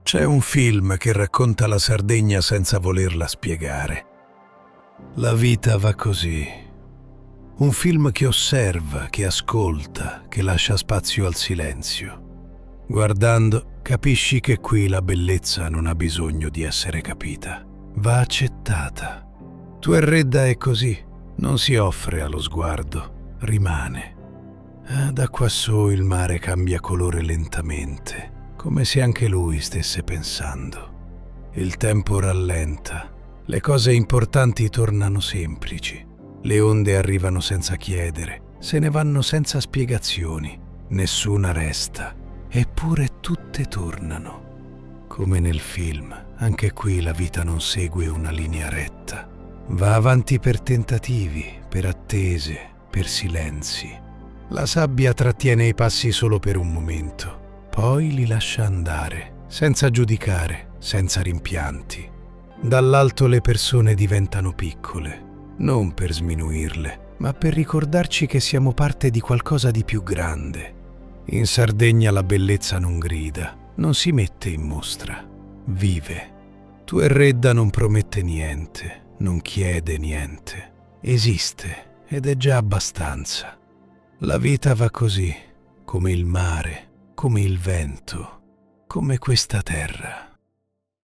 C'è un film che racconta la Sardegna senza volerla spiegare. La vita va così. Un film che osserva, che ascolta, che lascia spazio al silenzio. Guardando, capisci che qui la bellezza non ha bisogno di essere capita. Va accettata. Tuerredda è così. Non si offre allo sguardo, rimane. Da quassù il mare cambia colore lentamente, come se anche lui stesse pensando. Il tempo rallenta, le cose importanti tornano semplici, le onde arrivano senza chiedere, se ne vanno senza spiegazioni, nessuna resta, eppure tutte tornano. Come nel film, anche qui la vita non segue una linea retta. Va avanti per tentativi, per attese, per silenzi. La sabbia trattiene i passi solo per un momento. Poi li lascia andare, senza giudicare, senza rimpianti. Dall'alto le persone diventano piccole, non per sminuirle, ma per ricordarci che siamo parte di qualcosa di più grande. In Sardegna la bellezza non grida, non si mette in mostra, vive. Tuerredda non promette niente, non chiede niente, esiste ed è già abbastanza. La vita va così, come il mare, come il vento, come questa terra.